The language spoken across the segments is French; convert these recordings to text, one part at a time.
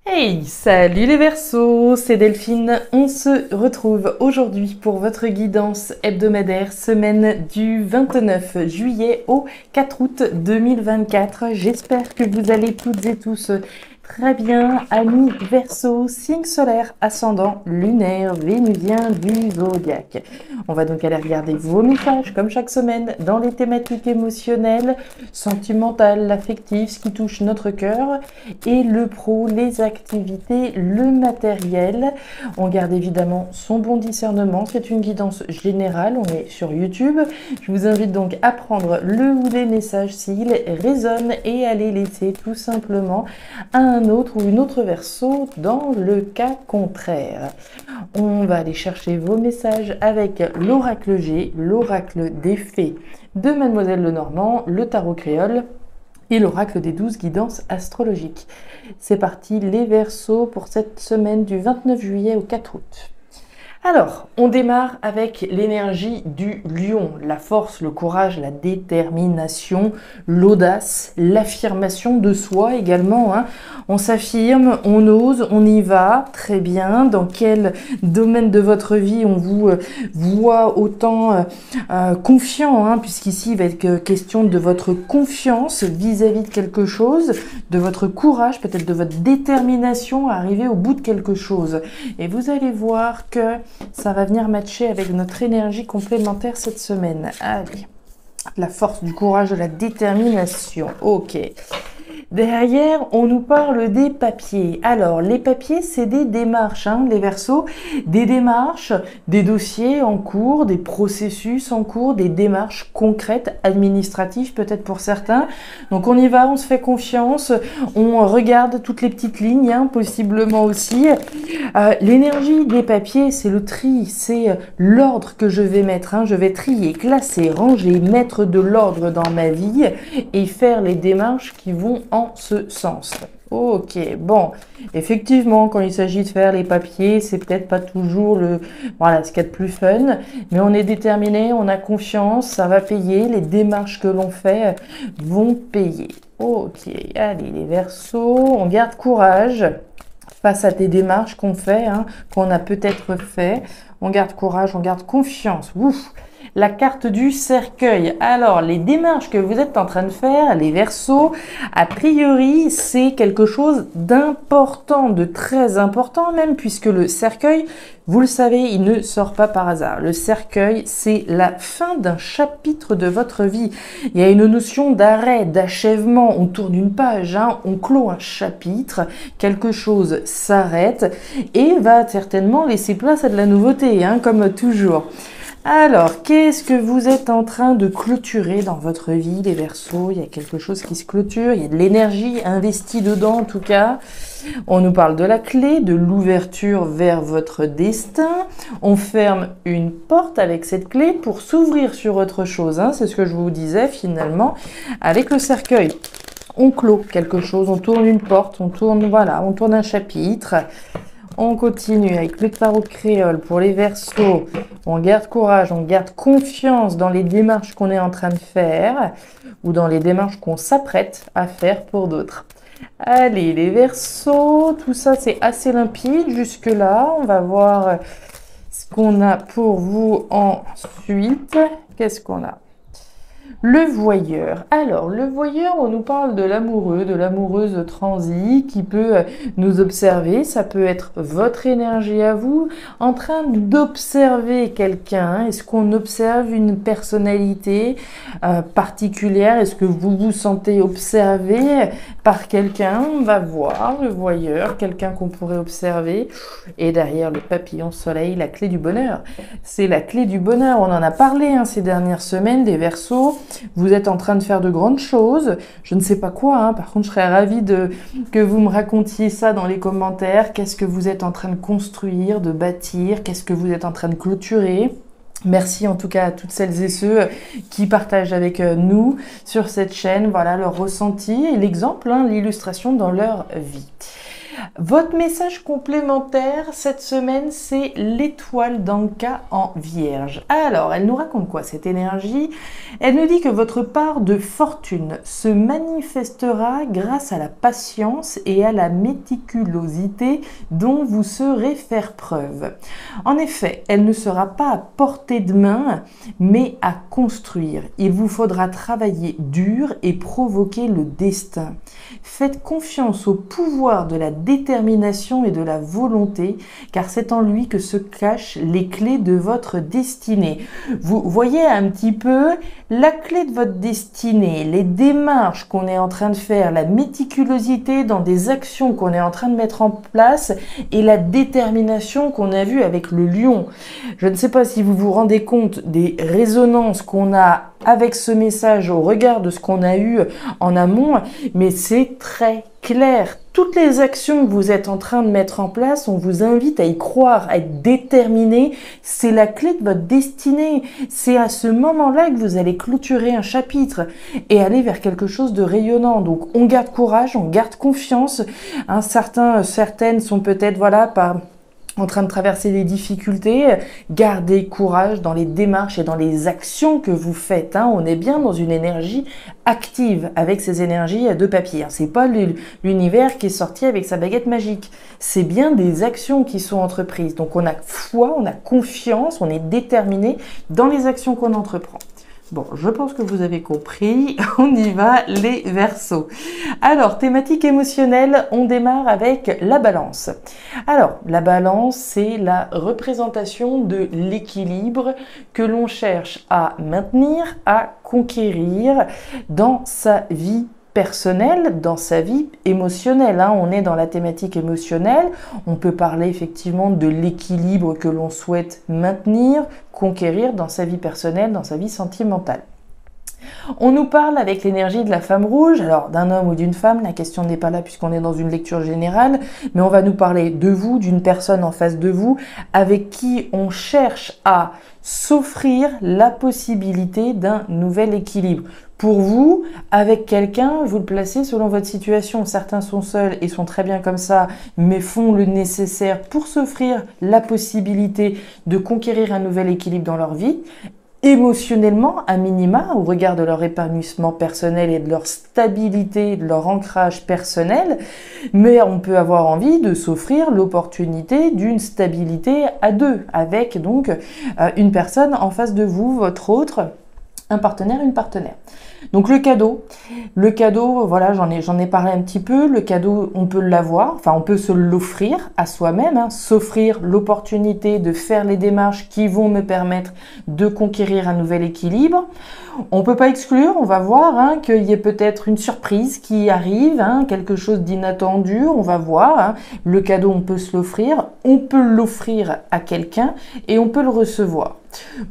Hey, salut les Verseaux, c'est Delphine. On se retrouve aujourd'hui pour votre guidance hebdomadaire, semaine du 29 juillet au 4 août 2024. J'espère que vous allez toutes et tous très bien, amis Verseaux, signe solaire, ascendant, lunaire, vénusien du zodiaque. On va donc aller regarder vos messages, comme chaque semaine, dans les thématiques émotionnelles, sentimentales, affectives, ce qui touche notre cœur, et le pro, les activités, le matériel. On garde évidemment son bon discernement, c'est une guidance générale, on est sur YouTube. Je vous invite donc à prendre le ou les messages s'ils résonnent et à les laisser tout simplement à un autre ou une autre Verseau dans le cas contraire. On va aller chercher vos messages avec l'oracle G, l'oracle des fées de Mademoiselle Lenormand, le tarot créole et l'oracle des 12 guidances astrologiques. C'est parti les Verseaux pour cette semaine du 29 juillet au 4 août. Alors, on démarre avec l'énergie du lion, la force, le courage, la détermination, l'audace, l'affirmation de soi également. On s'affirme, on ose, on y va, très bien. Dans quel domaine de votre vie on vous voit autant confiant, puisqu'ici il va être question de votre confiance vis-à-vis de quelque chose, de votre courage, peut-être de votre détermination à arriver au bout de quelque chose. Et vous allez voir que ça va venir matcher avec notre énergie complémentaire cette semaine. Allez, la force, du courage, de la détermination. Ok. Derrière, on nous parle des papiers. Alors, les papiers, c'est des démarches, les Verseaux. Des démarches, des dossiers en cours, des processus en cours, des démarches concrètes, administratives peut-être pour certains. Donc, on y va, on se fait confiance, on regarde toutes les petites lignes, possiblement aussi. L'énergie des papiers, c'est le tri, c'est l'ordre que je vais mettre. Je vais trier, classer, ranger, mettre de l'ordre dans ma vie et faire les démarches qui vont en ce sens. Ok, bon, effectivement, quand il s'agit de faire les papiers, c'est peut-être pas toujours ce qu'il y a de plus fun, mais on est déterminé, on a confiance, ça va payer, les démarches que l'on fait vont payer. Ok, allez les Verseaux, on garde courage face à des démarches qu'on fait, qu'on a peut-être fait. On garde courage, on garde confiance. Ouf. La carte du cercueil. Alors, les démarches que vous êtes en train de faire, les Verseaux, a priori, c'est quelque chose d'important, de très important même, puisque le cercueil, vous le savez, il ne sort pas par hasard. Le cercueil, c'est la fin d'un chapitre de votre vie. Il y a une notion d'arrêt, d'achèvement. On tourne une page, on clôt un chapitre, quelque chose s'arrête et va certainement laisser place à de la nouveauté, comme toujours. Alors, qu'est-ce que vous êtes en train de clôturer dans votre vie, les Verseaux? Il y a quelque chose qui se clôture, il y a de l'énergie investie dedans en tout cas. On nous parle de la clé, de l'ouverture vers votre destin. On ferme une porte avec cette clé pour s'ouvrir sur autre chose. C'est ce que je vous disais finalement avec le cercueil. On clôt quelque chose, on tourne une porte, on tourne un chapitre. On continue avec le tarot créole pour les Verseaux. On garde courage, on garde confiance dans les démarches qu'on est en train de faire ou dans les démarches qu'on s'apprête à faire pour d'autres. Allez, les Verseaux, tout ça c'est assez limpide jusque-là. On va voir ce qu'on a pour vous ensuite. Qu'est-ce qu'on a ? Le voyeur. Alors, le voyeur, on nous parle de l'amoureux, de l'amoureuse transie qui peut nous observer. Ça peut être votre énergie à vous en train d'observer quelqu'un. Est-ce qu'on observe une personnalité particulière? Est-ce que vous vous sentez observé par quelqu'un? On va voir le voyeur, quelqu'un qu'on pourrait observer. Et derrière le papillon soleil, la clé du bonheur. C'est la clé du bonheur. On en a parlé ces dernières semaines, des Verseaux. Vous êtes en train de faire de grandes choses, je ne sais pas quoi, par contre je serais ravie que vous me racontiez ça dans les commentaires. Qu'est-ce que vous êtes en train de construire, de bâtir, qu'est-ce que vous êtes en train de clôturer? Merci en tout cas à toutes celles et ceux qui partagent avec nous sur cette chaîne, voilà leur ressenti et l'exemple, l'illustration dans leur vie. Votre message complémentaire cette semaine, c'est l'étoile d'Anka en Vierge. Alors, elle nous raconte quoi cette énergie? Elle nous dit que votre part de fortune se manifestera grâce à la patience et à la méticulosité dont vous saurez faire preuve. En effet, elle ne sera pas à portée de main, mais à construire. Il vous faudra travailler dur et provoquer le destin. Faites confiance au pouvoir de la détermination et de la volonté, car c'est en lui que se cachent les clés de votre destinée. Vous voyez un petit peu la clé de votre destinée, les démarches qu'on est en train de faire, la méticulosité dans des actions qu'on est en train de mettre en place et la détermination qu'on a vue avec le lion. Je ne sais pas si vous vous rendez compte des résonances qu'on a avec ce message au regard de ce qu'on a eu en amont, mais c'est très clair. Toutes les actions que vous êtes en train de mettre en place, on vous invite à y croire, à être déterminé. C'est la clé de votre destinée. C'est à ce moment-là que vous allez clôturer un chapitre et aller vers quelque chose de rayonnant. Donc, on garde courage, on garde confiance. Certaines sont peut-être, voilà, en train de traverser des difficultés, gardez courage dans les démarches et dans les actions que vous faites. On est bien dans une énergie active avec ces énergies de papier. C'est pas l'univers qui est sorti avec sa baguette magique. C'est bien des actions qui sont entreprises. Donc on a foi, on a confiance, on est déterminé dans les actions qu'on entreprend. Bon, je pense que vous avez compris. On y va, les Verseaux. Alors, thématique émotionnelle, on démarre avec la Balance. Alors, la Balance, c'est la représentation de l'équilibre que l'on cherche à maintenir, à conquérir dans sa vie personnelle, dans sa vie émotionnelle. On est dans la thématique émotionnelle. On peut parler effectivement de l'équilibre que l'on souhaite maintenir, conquérir dans sa vie personnelle, dans sa vie sentimentale. On nous parle avec l'énergie de la femme rouge, alors d'un homme ou d'une femme, la question n'est pas là puisqu'on est dans une lecture générale, mais on va nous parler de vous, d'une personne en face de vous, avec qui on cherche à s'offrir la possibilité d'un nouvel équilibre. Pour vous, avec quelqu'un, vous le placez selon votre situation. Certains sont seuls et sont très bien comme ça, mais font le nécessaire pour s'offrir la possibilité de conquérir un nouvel équilibre dans leur vie. Émotionnellement, à minima, au regard de leur épanouissement personnel et de leur stabilité, de leur ancrage personnel, mais on peut avoir envie de s'offrir l'opportunité d'une stabilité à deux, avec donc une personne en face de vous, votre autre, un partenaire, une partenaire. Donc le cadeau, voilà, j'en ai parlé un petit peu. Le cadeau, on peut l'avoir, enfin on peut se l'offrir à soi-même, s'offrir l'opportunité de faire les démarches qui vont me permettre de conquérir un nouvel équilibre. On peut pas exclure, on va voir qu'il y ait peut-être une surprise qui arrive, quelque chose d'inattendu, on va voir. Le cadeau, on peut se l'offrir, on peut l'offrir à quelqu'un et on peut le recevoir.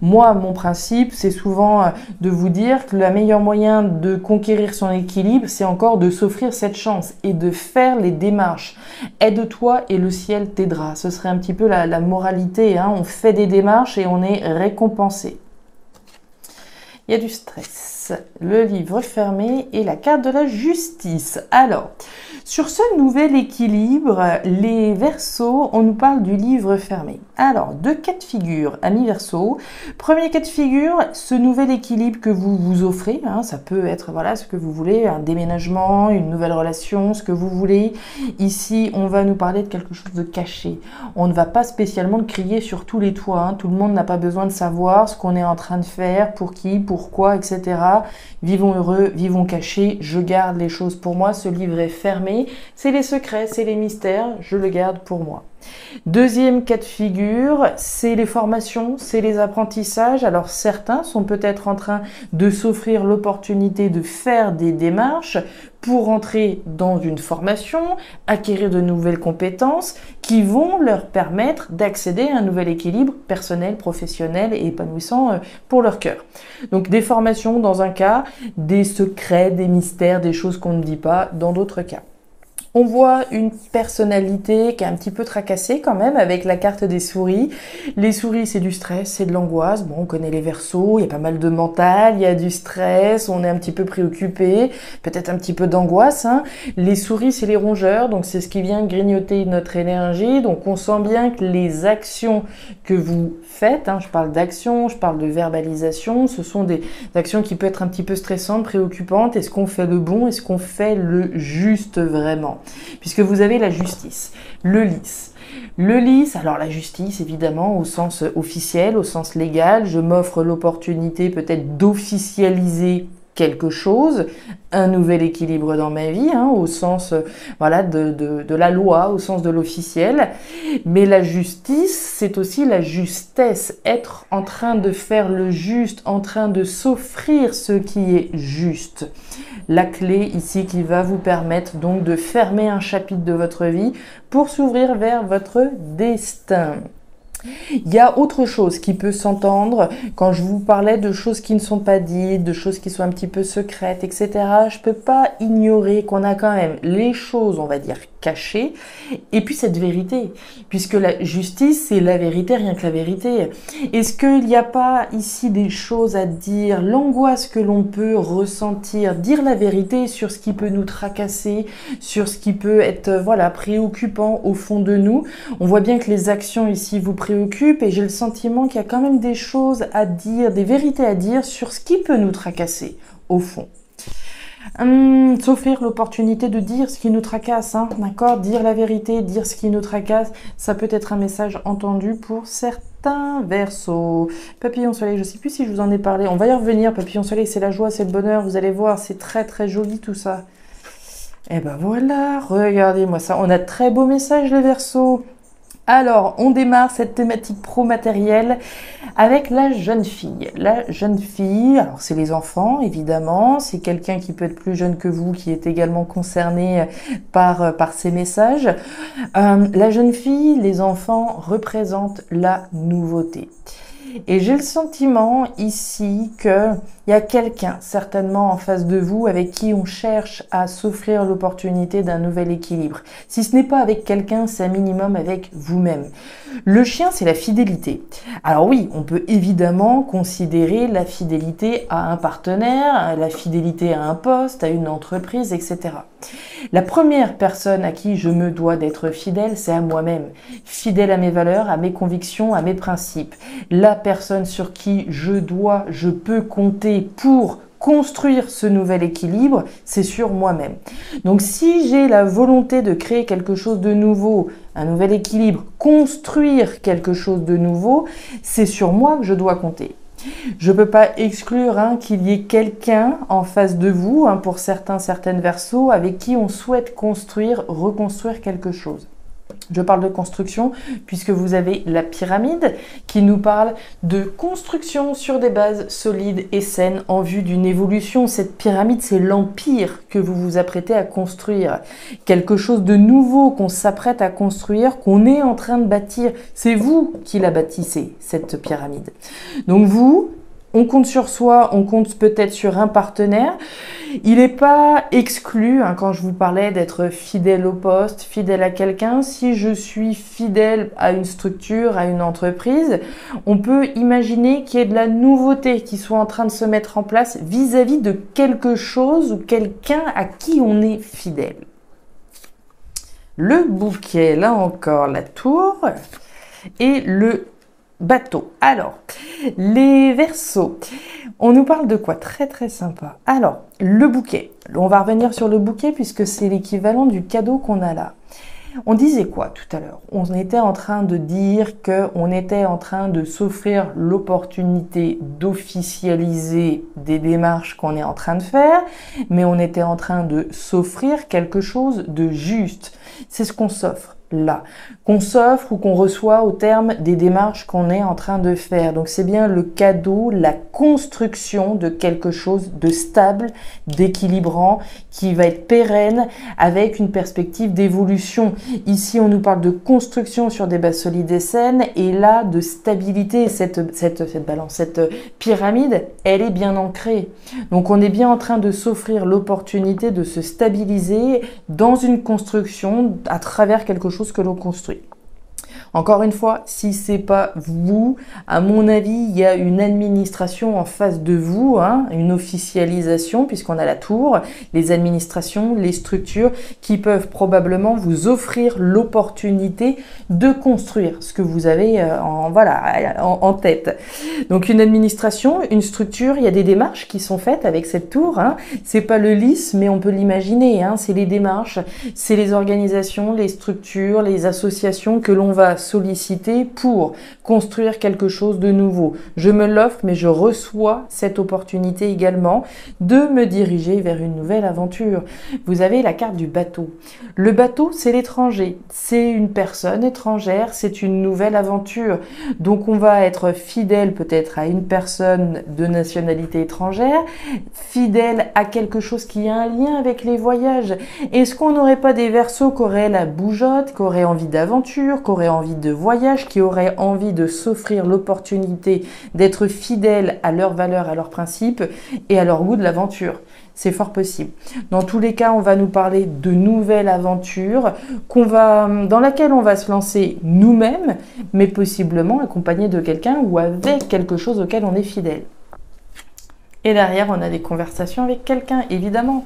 Moi, mon principe, c'est souvent de vous dire que le meilleur moyen de conquérir son équilibre, c'est encore de s'offrir cette chance et de faire les démarches. Aide-toi et le ciel t'aidera. Ce serait un petit peu la moralité. On fait des démarches et on est récompensé. Il y a du stress. Le livre fermé et la carte de la justice. Alors, sur ce nouvel équilibre, les Verseaux, on nous parle du livre fermé. Alors, deux cas de figure, amis Verseaux. Premier cas de figure, ce nouvel équilibre que vous vous offrez, ça peut être voilà ce que vous voulez, un déménagement, une nouvelle relation, ce que vous voulez. Ici, on va nous parler de quelque chose de caché. On ne va pas spécialement le crier sur tous les toits. Tout le monde n'a pas besoin de savoir ce qu'on est en train de faire, pour qui, pourquoi, etc. Vivons heureux, vivons cachés, je garde les choses pour moi, ce livre est fermé, c'est les secrets, c'est les mystères, je le garde pour moi. Deuxième cas de figure, c'est les formations, c'est les apprentissages. Alors certains sont peut-être en train de s'offrir l'opportunité de faire des démarches pour entrer dans une formation, acquérir de nouvelles compétences qui vont leur permettre d'accéder à un nouvel équilibre personnel, professionnel et épanouissant pour leur cœur. Donc des formations dans un cas, des secrets, des mystères, des choses qu'on ne dit pas dans d'autres cas. On voit une personnalité qui est un petit peu tracassée quand même avec la carte des souris. Les souris, c'est du stress, c'est de l'angoisse. Bon, on connaît les Verseaux, il y a pas mal de mental, il y a du stress, on est un petit peu préoccupé, peut-être un petit peu d'angoisse, hein. Les souris, c'est les rongeurs, donc c'est ce qui vient grignoter notre énergie. Donc on sent bien que les actions que vous faites, hein, je parle d'action, je parle de verbalisation, ce sont des actions qui peuvent être un petit peu stressantes, préoccupantes. Est-ce qu'on fait le bon? Est-ce qu'on fait le juste vraiment? Puisque vous avez la justice, le lys. Le lys, alors la justice évidemment au sens officiel, au sens légal, je m'offre l'opportunité peut-être d'officialiser quelque chose, un nouvel équilibre dans ma vie, hein, au sens voilà, de la loi, au sens de l'officiel. Mais la justice, c'est aussi la justesse, être en train de faire le juste, en train de s'offrir ce qui est juste. La clé ici qui va vous permettre donc de fermer un chapitre de votre vie pour s'ouvrir vers votre destin. Il y a autre chose qui peut s'entendre quand je vous parlais de choses qui ne sont pas dites, de choses qui sont un petit peu secrètes, etc. Je peux pas ignorer qu'on a quand même les choses, on va dire, cachées, et puis cette vérité, puisque la justice, c'est la vérité, rien que la vérité. Est-ce qu'il n'y a pas ici des choses à dire, l'angoisse que l'on peut ressentir, dire la vérité sur ce qui peut nous tracasser, sur ce qui peut être, voilà, préoccupant au fond de nous. On voit bien que les actions ici vous préoccupent et j'ai le sentiment qu'il y a quand même des choses à dire, des vérités à dire sur ce qui peut nous tracasser au fond. S'offrir l'opportunité de dire ce qui nous tracasse, hein, d'accord? Dire la vérité, dire ce qui nous tracasse, ça peut être un message entendu pour certains Verseaux. Papillon soleil, je ne sais plus si je vous en ai parlé, on va y revenir. Papillon soleil, c'est la joie, c'est le bonheur, vous allez voir, c'est très très joli tout ça. Et ben voilà, regardez-moi ça, on a de très beaux messages les Verseaux. Alors, on démarre cette thématique pro-matérielle avec la jeune fille. La jeune fille, alors c'est les enfants, évidemment, c'est quelqu'un qui peut être plus jeune que vous, qui est également concerné par ces messages. La jeune fille, les enfants représentent la nouveauté. Et j'ai le sentiment ici qu'il y a quelqu'un certainement en face de vous avec qui on cherche à s'offrir l'opportunité d'un nouvel équilibre. Si ce n'est pas avec quelqu'un, c'est un minimum avec vous-même. Le chien, c'est la fidélité. Alors oui, on peut évidemment considérer la fidélité à un partenaire, la fidélité à un poste, à une entreprise, etc. La première personne à qui je me dois d'être fidèle, c'est à moi-même. Fidèle à mes valeurs, à mes convictions, à mes principes. La personne sur qui je peux compter pour construire ce nouvel équilibre, c'est sur moi-même. Donc si j'ai la volonté de créer quelque chose de nouveau, un nouvel équilibre, construire quelque chose de nouveau, c'est sur moi que je dois compter. Je ne peux pas exclure qu'il y ait quelqu'un en face de vous, pour certaines Verseaux, avec qui on souhaite reconstruire quelque chose. Je parle de construction puisque vous avez la pyramide qui nous parle de construction sur des bases solides et saines en vue d'une évolution. Cette pyramide, c'est l'empire que vous vous apprêtez à construire. Quelque chose de nouveau qu'on s'apprête à construire, qu'on est en train de bâtir. C'est vous qui la bâtissez, cette pyramide. Donc vous, on compte sur soi, on compte peut-être sur un partenaire. Il n'est pas exclu, quand je vous parlais d'être fidèle au poste, fidèle à quelqu'un, si je suis fidèle à une structure, à une entreprise, on peut imaginer qu'il y ait de la nouveauté qui soit en train de se mettre en place vis-à-vis de quelque chose ou quelqu'un à qui on est fidèle. Le bouquet, là encore, la tour et le bateau. Alors, les Verseaux, on nous parle de quoi? Très très sympa. Alors, le bouquet. On va revenir sur le bouquet puisque c'est l'équivalent du cadeau qu'on a là. On disait quoi tout à l'heure? On était en train de dire qu'on était en train de s'offrir l'opportunité d'officialiser des démarches qu'on est en train de faire, mais on était en train de s'offrir quelque chose de juste. C'est ce qu'on s'offre. là, qu'on s'offre ou qu'on reçoit au terme des démarches qu'on est en train de faire. Donc c'est bien le cadeau, la construction de quelque chose de stable, d'équilibrant, qui va être pérenne avec une perspective d'évolution. Ici, on nous parle de construction sur des bases solides et saines, et là, de stabilité. Cette balance, cette pyramide, elle est bien ancrée. Donc on est bien en train de s'offrir l'opportunité de se stabiliser dans une construction à travers quelque chose que l'on construit. Encore une fois, si c'est pas vous, à mon avis, il y a une administration en face de vous, hein, une officialisation, puisqu'on a la tour, les administrations, les structures qui peuvent probablement vous offrir l'opportunité de construire ce que vous avez en tête. Donc une administration, une structure, il y a des démarches qui sont faites avec cette tour. Hein. C'est pas le lys, mais on peut l'imaginer. Hein. C'est les démarches, c'est les organisations, les structures, les associations que l'on va solliciter pour construire quelque chose de nouveau. Je me l'offre, mais je reçois cette opportunité également de me diriger vers une nouvelle aventure. Vous avez la carte du bateau. Le bateau, c'est l'étranger. C'est une personne étrangère, c'est une nouvelle aventure. Donc on va être fidèle peut-être à une personne de nationalité étrangère, fidèle à quelque chose qui a un lien avec les voyages. Est-ce qu'on n'aurait pas des Verseaux qui auraient la bougeotte, qui auraient envie d'aventure, qui auraient envie de voyage, qui auraient envie de s'offrir l'opportunité d'être fidèles à leurs valeurs, à leurs principes et à leur goût de l'aventure? C'est fort possible. Dans tous les cas, on va nous parler de nouvelles aventures dans laquelle on va se lancer nous-mêmes, mais possiblement accompagné de quelqu'un ou avec quelque chose auquel on est fidèle. Et derrière, on a des conversations avec quelqu'un, évidemment.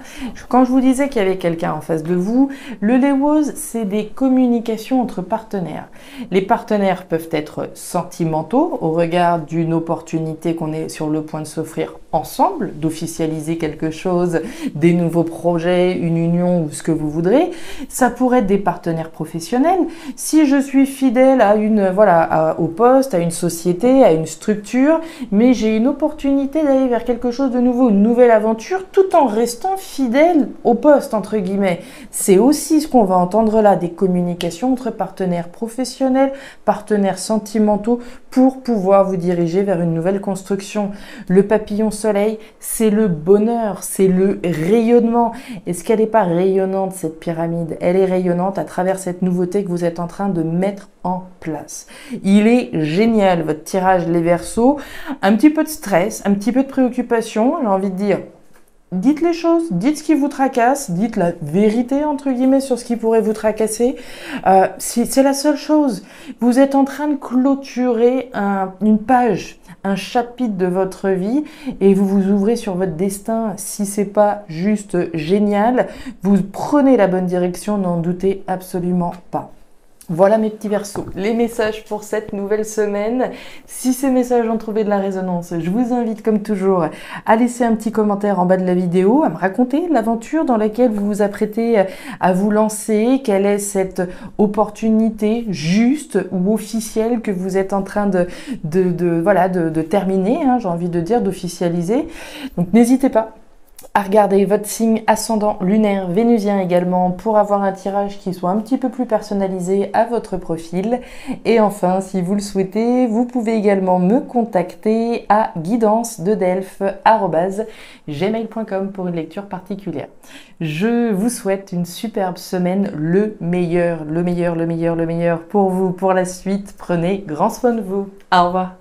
Quand je vous disais qu'il y avait quelqu'un en face de vous, le Lewos, c'est des communications entre partenaires. Les partenaires peuvent être sentimentaux au regard d'une opportunité qu'on est sur le point de s'offrir ensemble, d'officialiser quelque chose, des nouveaux projets, une union ou ce que vous voudrez. Ça pourrait être des partenaires professionnels. Si je suis fidèle au poste, à une société, à une structure, mais j'ai une opportunité d'aller vers quelque chose de nouveau, une nouvelle aventure, tout en restant fidèle au poste, entre guillemets. C'est aussi ce qu'on va entendre là, des communications entre partenaires professionnels, partenaires sentimentaux, pour pouvoir vous diriger vers une nouvelle construction. Le papillon soleil, c'est le bonheur, c'est le rayonnement. Est-ce qu'elle n'est pas rayonnante, cette pyramide? Elle est rayonnante à travers cette nouveauté que vous êtes en train de mettre en place. Il est génial, votre tirage les Verseaux. Un petit peu de stress, un petit peu de préoccupation, j'ai envie de dire. Dites les choses, dites ce qui vous tracasse, dites la vérité entre guillemets sur ce qui pourrait vous tracasser. C'est la seule chose. Vous êtes en train de clôturer une page, un chapitre de votre vie et vous vous ouvrez sur votre destin. Si c'est pas juste génial, vous prenez la bonne direction, n'en doutez absolument pas. Voilà mes petits Verseaux, les messages pour cette nouvelle semaine. Si ces messages ont trouvé de la résonance, je vous invite comme toujours à laisser un petit commentaire en bas de la vidéo, à me raconter l'aventure dans laquelle vous vous apprêtez à vous lancer, quelle est cette opportunité juste ou officielle que vous êtes en train de terminer, hein, j'ai envie de dire, d'officialiser. Donc n'hésitez pas à regarder votre signe ascendant lunaire vénusien également pour avoir un tirage qui soit un petit peu plus personnalisé à votre profil. Et enfin, si vous le souhaitez, vous pouvez également me contacter à guidance-delphes@gmail.com pour une lecture particulière. Je vous souhaite une superbe semaine, le meilleur pour vous pour la suite. Prenez grand soin de vous. Au revoir.